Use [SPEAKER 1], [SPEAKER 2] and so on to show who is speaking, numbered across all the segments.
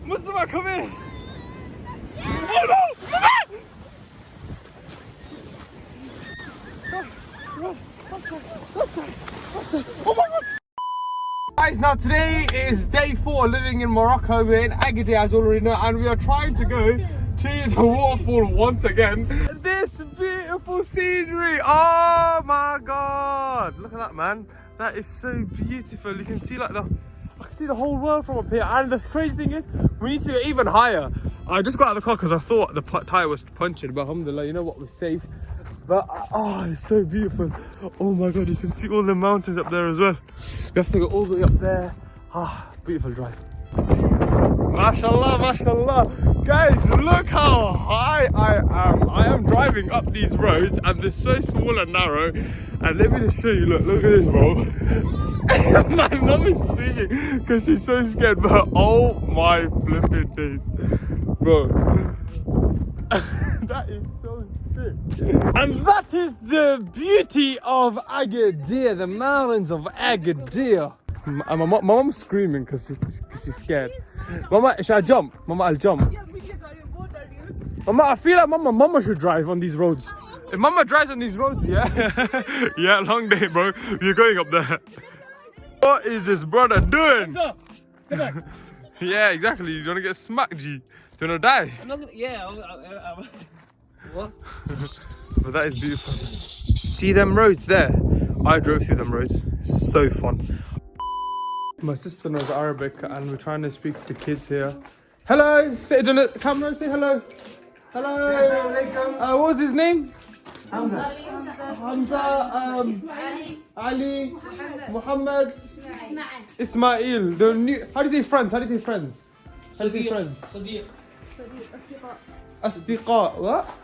[SPEAKER 1] Mustafa, come in. Oh no! Oh my god! Guys, now today is day 4 living in Morocco. We're in Agadir, as you already know, and we are trying to go to the waterfall once again. This beautiful scenery! Oh my god! Look at that, man. That is so beautiful. You can see like I can see the whole world from up here. And the crazy thing is, we need to go even higher. I just got out of the car because I thought the tire was punching, but alhamdulillah, you know what, we're safe. But oh, it's so beautiful. Oh my god, you can see all the mountains up there as well. We have to go all the way up there. Ah, beautiful drive. Mashallah, mashallah. Guys, look how high I am. I am driving up these roads and they're so small and narrow. And let me just show you, look at this, bro. My mum is screaming because she's so scared, but oh my flipping days. Bro. That is so sick. And that is the beauty of Agadir, the mountains of Agadir. My mom's screaming because she's scared. Mama, should I jump? Mama, I'll jump. Mama, I feel like Mama should drive on these roads. If Mama drives on these roads, yeah. Yeah, long day, bro. You're going up there. What is this brother doing? Yeah, exactly. You want to get smacked, G. Do you want to die?
[SPEAKER 2] I'm not gonna, yeah. What?
[SPEAKER 1] But that is beautiful. See them roads there? I drove through them roads. It's so fun. My sister knows Arabic and we're trying to speak to the kids here. Hello! Say it on the camera, say hello. Hello! What was his name?
[SPEAKER 3] Hamza.
[SPEAKER 1] Ali, Muhammad, Ismail. The new, how do you say friends? How do you say friends? How do you say friends? Asdiqa. What?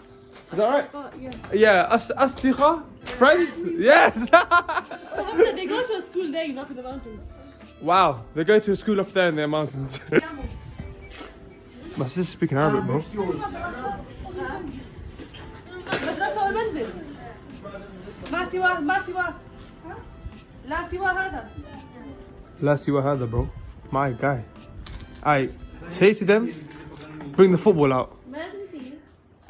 [SPEAKER 1] Is that right? Yeah, Asdiqa? Friends? Yes!
[SPEAKER 3] They go to a school there, not in the mountains.
[SPEAKER 1] Wow, they go to a school up there in the mountains. My sister's speaking Arabic, bro. La siwa hada, bro. My guy. Alright, say to them, bring the football out.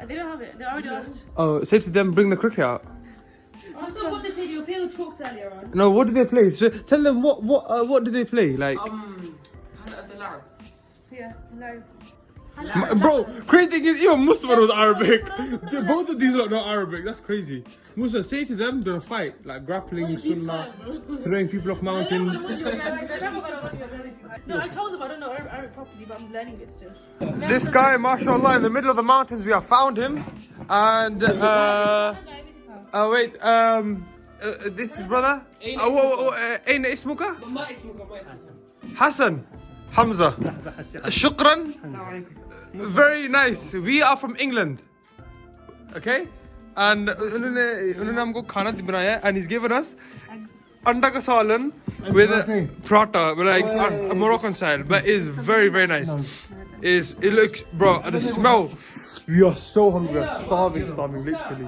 [SPEAKER 3] They don't have it. They already asked.
[SPEAKER 1] Oh, say to them, bring the cricket out.
[SPEAKER 3] Ask them what they played. You played with chalks earlier on.
[SPEAKER 1] No, what do they play? So tell them what do they play? Like.
[SPEAKER 3] Yeah, no.
[SPEAKER 1] Bro, crazy thing is even Mustafa was Arabic. Both of these are not Arabic. That's crazy. Mustafa, say to them, they're a fight, like grappling, sunnah, throwing people off mountains.
[SPEAKER 3] No, I told them I don't know Arabic properly, but I'm learning it still.
[SPEAKER 1] This guy, mashallah, in the middle of the mountains, we have found him. And, wait, this is brother? Aina ismuka? Hassan. Hamza. Shukran. Very nice. We are from England. Okay? And unhone humko khana banaya and he's given us anda ka salan with prata, like a Moroccan style, but it's very, very nice. It looks, bro, the smell. We are so hungry, we are starving, literally.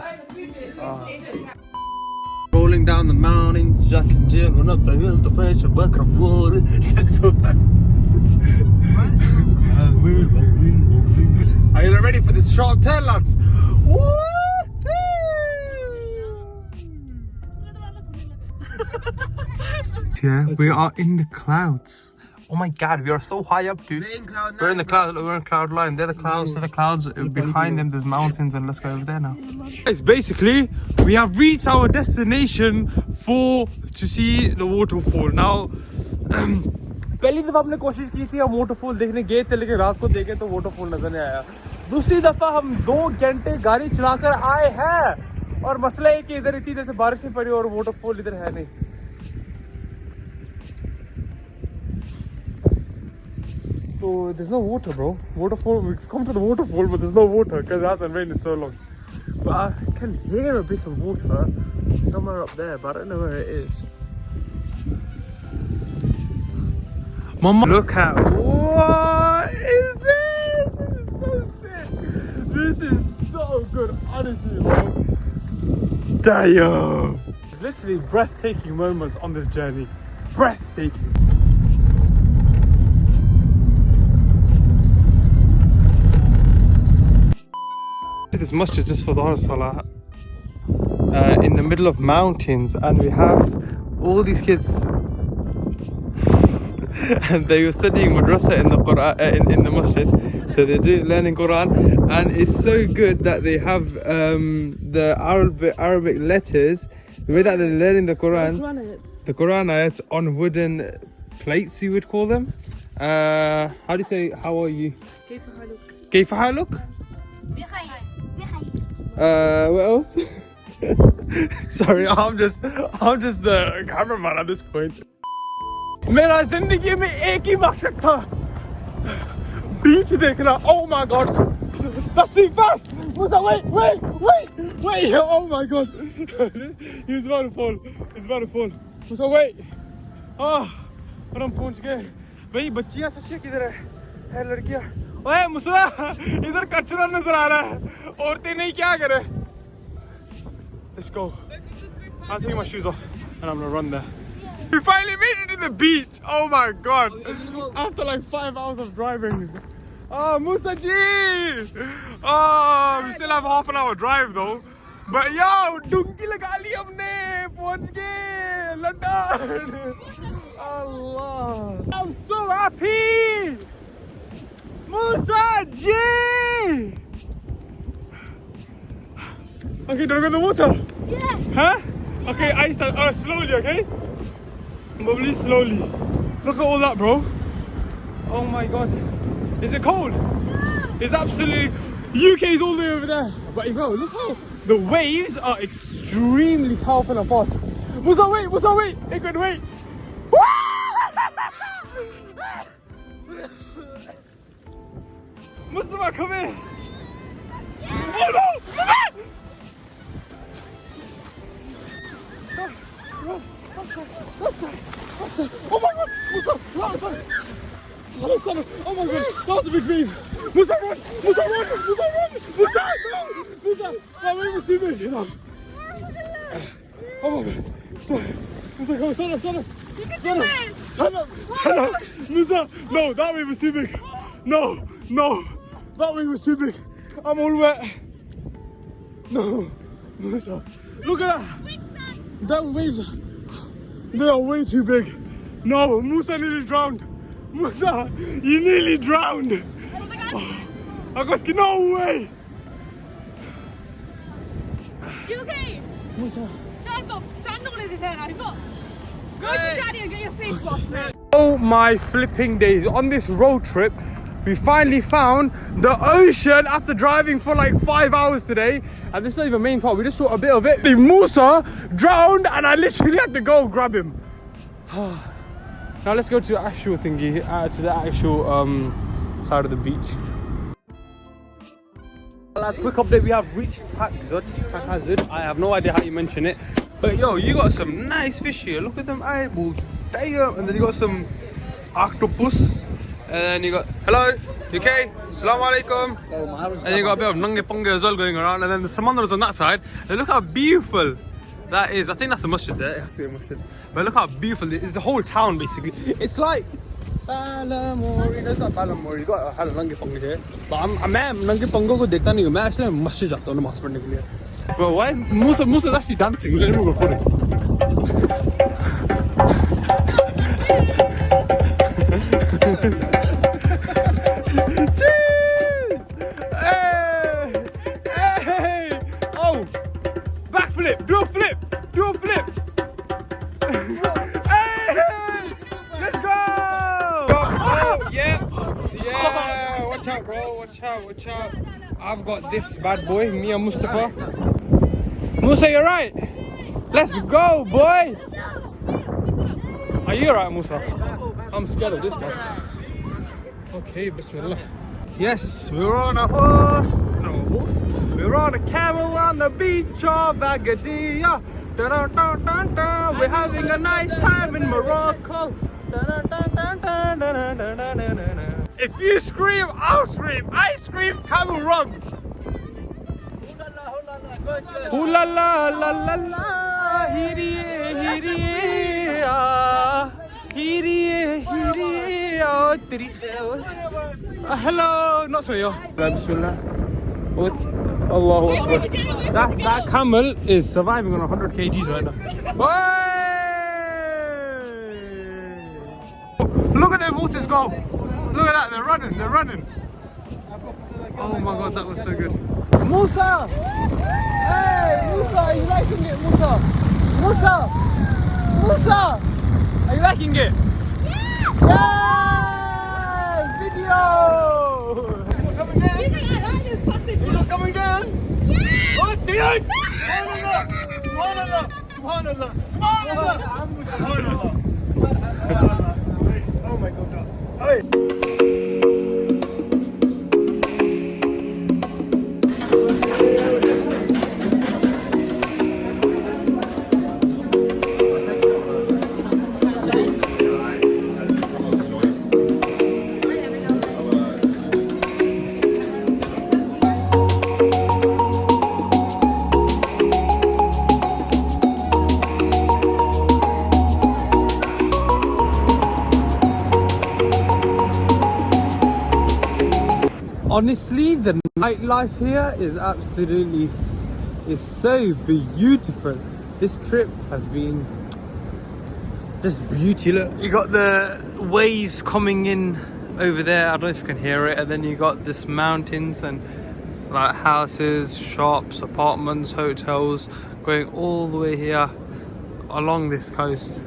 [SPEAKER 1] Rolling down the mountains, Jack and Jill, run up the hill to fetch a bucket of water. Are you ready for this sharp turn, lads? Yeah, we are in the clouds. Oh my god, we are so high up, dude. We're in the cloud. We're in cloud line. They're the clouds. They're the clouds. Behind them, there's mountains, and let's go over there now. Guys, basically, we have reached our destination to see the waterfall. Now, पहली दफा हमने कोशिश की थी हम waterfall देखने गए थे लेकिन रात को देखे तो वाटरफॉल नजर नहीं आया दूसरी दफा हम 2 घंटे गाड़ी चलाकर आए हैं और मसला है कि इधर इतनी जैसे बारिश नहीं पड़ी और वाटरफॉल इधर है नहीं so there's no water bro waterfall we've come to the waterfall but there's no water because it hasn't rained in so long but I can hear a bit of water somewhere up there but I don't know where it is. Mama, look at what is this? This is so sick. This is so good, honestly, bro. Damn. It's literally breathtaking moments on this journey. Breathtaking. this masjid just for the salah in the middle of mountains, and we have all these kids and they were studying madrasa in the Quran, in the masjid, so they're learning Quran, and it's so good that they have the Arabic letters, the way that they're learning the Quran, the Quran ayats on wooden plates, you would call them. How do you say how are you? كيف حالك? What else? Sorry, I'm just the cameraman at this point. मेरा जिंदगी में एक ही मकसद था, बीच देखना. Oh my god, that's the fast. Musa, wait, oh my god. He's about to fall. Musa, wait. और हम पहुंच गए. भाई बच्चियां सच्ची किधर है लड़कियां? ओए मुसा, इधर कचरा नजर आ रहा है, औरतें नहीं क्या करे? Let's go. I'm taking my shoes off and I'm gonna run there. We finally made it to the beach. Oh my god. After like 5 hours of driving. Oh, Musa ji. Oh, we still have half an hour drive though. But yo, dunki laga li humne. Pahunch gaye London. Allah. I'm so happy. Musa ji. Okay, do you want to go in the water?
[SPEAKER 3] Yeah.
[SPEAKER 1] Huh? Okay, I start slowly, okay? Bubbly, slowly. Look at all that, bro. Oh my god. Is it cold?
[SPEAKER 3] No.
[SPEAKER 1] It's absolutely... UK's all the way over there. But bro, look how the waves are extremely powerful and fast. Musa, wait! Ik can wait. Mustafa, come here. Oh no! Oh my god! Musa! Run! Oh my god! That was a big wave! Musa, run! Musa! That wave was too big! Oh my god! Musa, go! Stand up! Musa! No! That wave was too big! No! That wave was too big! I'm all wet! No! Musa! Look at that! That waves, they are way too big. No, Musa nearly drowned. Musa, you nearly drowned. Agoski, no way.
[SPEAKER 3] You okay?
[SPEAKER 1] Musa.
[SPEAKER 3] Go stand on his head. Go to daddy and get your face washed.
[SPEAKER 1] Oh my flipping days. On this road trip, we finally found the ocean after driving for like 5 hours today. And this is not even the main part, we just saw a bit of it. Musa drowned and I literally had to go grab him. Now let's go to the actual thingy, to the actual side of the beach. Lads, quick update, we have reached Takazud. I have no idea how you mention it. But yo, you got some nice fish here. Look at them eyeballs. Damn. And then you got some octopus. And then you got, hello, UK, Assalamu alaikum. And you got a bit of nange ponge as well going around. And then the samandras on that side. And look how beautiful that is. I think that's a masjid there. It has to be a masjid. But look how beautiful it is. The whole town basically. It's like Babloogy. There's not Babloogy. You got a nange ponge here. But I'm nange pongo ko dekhta nahi hu. I'm actually masjid jata hu namaz padhne ke liye. Bro, why Musa's actually dancing? Let me go for it. Cheers! Hey! Oh! Backflip! Do a flip! Hey! Let's go! Oh, yeah! Watch out, bro! Watch out! I've got this bad boy, me and Mustafa. Musa, you're right. Let's go, boy. Are you alright, Musa? I'm scared of this one. Okay, bismillah. Yes, we're on a horse. No, horse. We're on a camel on the beach of Agadir. We're having a nice time in Morocco. If you scream, I'll scream. I scream, camel runs. Ooh la la la la la, hello, not so yo. Bismillah. What? Allahu Akbar. That camel is surviving on 100 kgs right now. Hey! Look at them horses go. Look at that, they're running, they're running. Oh my god, that was so good. Musa! Hey, Musa, are you liking it, Musa? Musa! Musa! Are you liking it? Yeah! Video! You're coming down? You're not coming down? Yeah! What? Dude! Subhanallah! Subhanallah! Subhanallah! Subhanallah! Subhanallah! Subhanallah! Oh my god. Hey! Honestly, the nightlife here is absolutely so beautiful. This trip has been just beauty. Look, you got the waves coming in over there. I don't know if you can hear it. And then you got this mountains and like houses, shops, apartments, hotels going all the way here along this coast.